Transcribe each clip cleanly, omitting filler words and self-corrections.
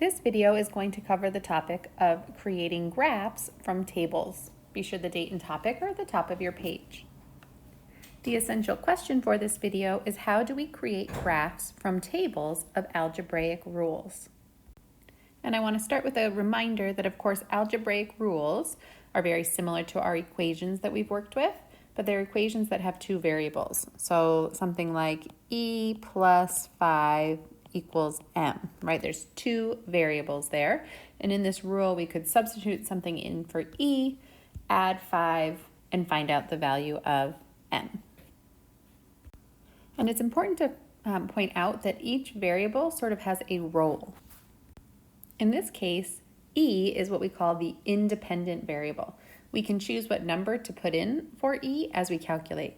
This video is going to cover the topic of creating graphs from tables. Be sure the date and topic are at the top of your page. The essential question for this video is how do we create graphs from tables of algebraic rules? And I want to start with a reminder that, of course, algebraic rules are very similar to our equations that we've worked with, but they're equations that have two variables. So something like e plus 5 equals m, right? There's two variables there. And in this rule, we could substitute something in for e, add 5, and find out the value of m. And it's important to point out that each variable sort of has a role. In this case, e is what we call the independent variable. We can choose what number to put in for e as we calculate.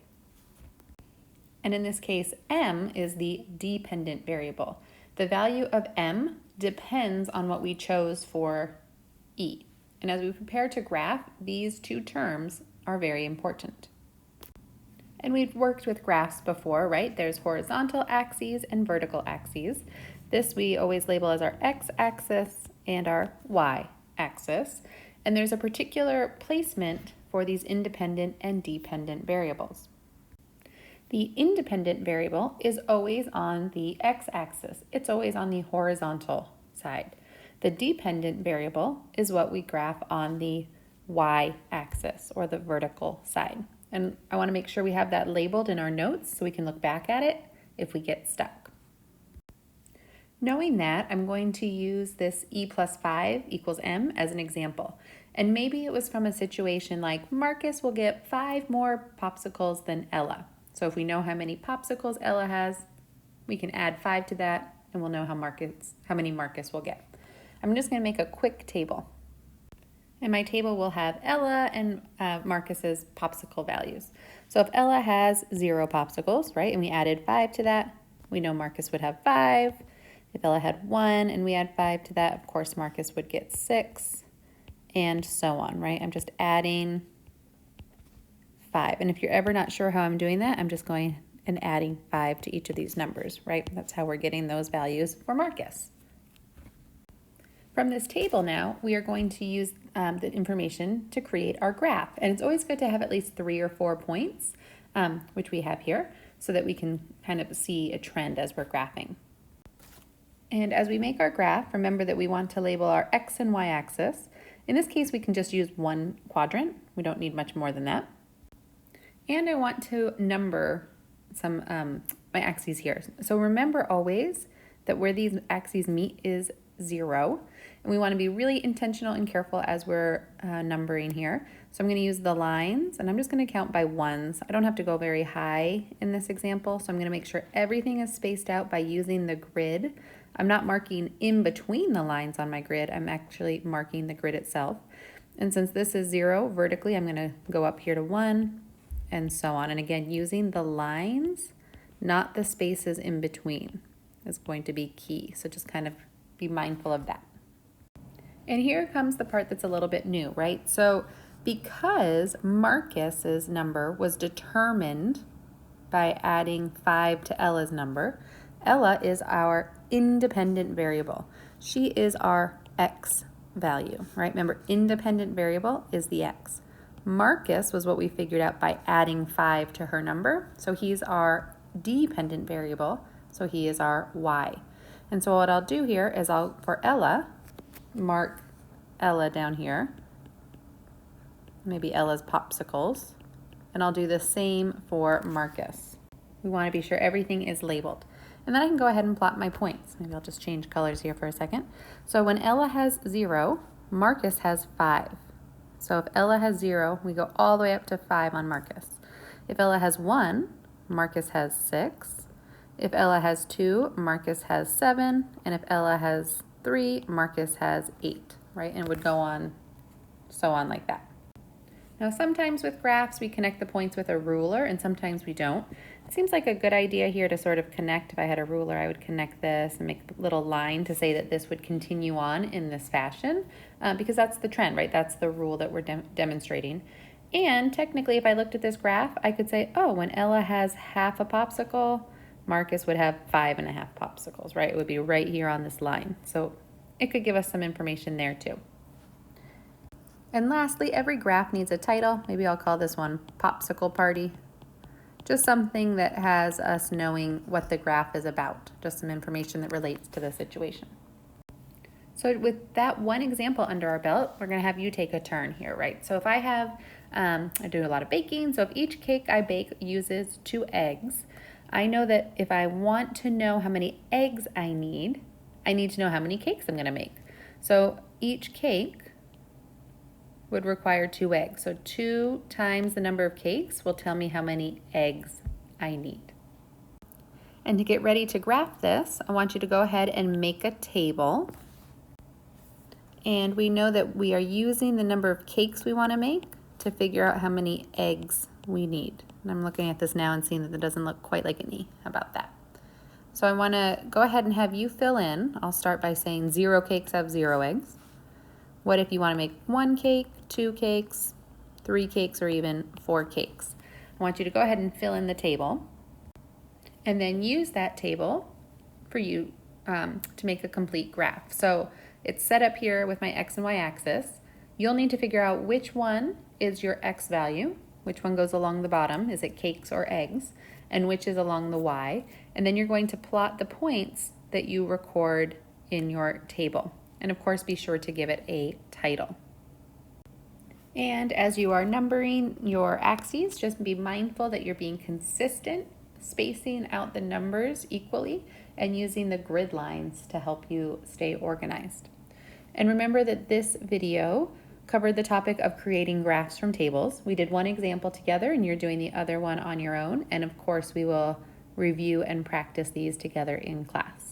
And in this case, m is the dependent variable. The value of m depends on what we chose for e. And as we prepare to graph, these two terms are very important. And we've worked with graphs before, right? There's horizontal axes and vertical axes. This we always label as our x-axis and our y-axis. And there's a particular placement for these independent and dependent variables. The independent variable is always on the x-axis. It's always on the horizontal side. The dependent variable is what we graph on the y-axis or the vertical side. And I want to make sure we have that labeled in our notes so we can look back at it if we get stuck. Knowing that, I'm going to use this e plus 5 equals m as an example. And maybe it was from a situation like Marcus will get 5 more popsicles than Ella. So if we know how many popsicles Ella has, we can add 5 to that and we'll know how many Marcus will get. I'm just going to make a quick table. And my table will have Ella and Marcus's popsicle values. So if Ella has 0 popsicles, right, and we added 5 to that, we know Marcus would have 5. If Ella had 1 and we add 5 to that, of course, Marcus would get 6, and so on, right? I'm just adding 5. And if you're ever not sure how I'm doing that, I'm just going and adding 5 to each of these numbers, right? That's how we're getting those values for Marcus. From this table now, we are going to use the information to create our graph. And it's always good to have at least 3 or 4 points, which we have here, so that we can kind of see a trend as we're graphing. And as we make our graph, remember that we want to label our x and y axis. In this case, we can just use one quadrant. We don't need much more than that. And I want to number some my axes here. So remember always that where these axes meet is 0. And we want to be really intentional and careful as we're numbering here. So I'm going to use the lines, and I'm just going to count by ones. I don't have to go very high in this example, so I'm going to make sure everything is spaced out by using the grid. I'm not marking in between the lines on my grid. I'm actually marking the grid itself. And since this is 0 vertically, I'm going to go up here to 1 and so on. And again, using the lines, not the spaces in between, is going to be key. So just kind of be mindful of that. And here comes the part that's a little bit new, right? So because Marcus's number was determined by adding 5 to Ella's number, Ella is our independent variable. She is our x value, right? Remember, independent variable is the x. Marcus was what we figured out by adding 5 to her number. So he's our dependent variable. So he is our y. And so what I'll do here is for Ella, mark Ella down here, maybe Ella's popsicles, and I'll do the same for Marcus. We want to be sure everything is labeled. And then I can go ahead and plot my points. Maybe I'll just change colors here for a second. So when Ella has 0, Marcus has 5. So if Ella has 0, we go all the way up to 5 on Marcus. If Ella has 1, Marcus has 6. If Ella has 2, Marcus has 7. And if Ella has 3, Marcus has 8, right? And it would go on, so on like that. Now, sometimes with graphs, we connect the points with a ruler, and sometimes we don't. It seems like a good idea here to sort of connect. If I had a ruler, I would connect this and make a little line to say that this would continue on in this fashion, because that's the trend, right? That's the rule that we're demonstrating. And technically, if I looked at this graph, I could say, oh, when Ella has half a popsicle, Marcus would have 5.5 popsicles, right? It would be right here on this line. So it could give us some information there too. And lastly, every graph needs a title. Maybe I'll call this one Popsicle Party. Just something that has us knowing what the graph is about, just some information that relates to the situation. So with that one example under our belt, we're gonna have you take a turn here, right? So if I have, I do a lot of baking, so if each cake I bake uses 2 eggs, I know that if I want to know how many eggs I need to know how many cakes I'm gonna make. So each cake would require 2 eggs. So 2 times the number of cakes will tell me how many eggs I need. And to get ready to graph this, I want you to go ahead and make a table. And we know that we are using the number of cakes we want to make to figure out how many eggs we need. And I'm looking at this now and seeing that it doesn't look quite like an E. How about that? So I want to go ahead and have you fill in. I'll start by saying 0 cakes have 0 eggs. What if you want to make 1 cake, 2 cakes, 3 cakes, or even 4 cakes? I want you to go ahead and fill in the table and then use that table for you to make a complete graph. So it's set up here with my X and Y axis. You'll need to figure out which one is your X value, which one goes along the bottom, is it cakes or eggs, and which is along the Y. And then you're going to plot the points that you record in your table. And of course, be sure to give it a title. And as you are numbering your axes, just be mindful that you're being consistent, spacing out the numbers equally, and using the grid lines to help you stay organized. And remember that this video covered the topic of creating graphs from tables. We did one example together and you're doing the other one on your own. And of course, we will review and practice these together in class.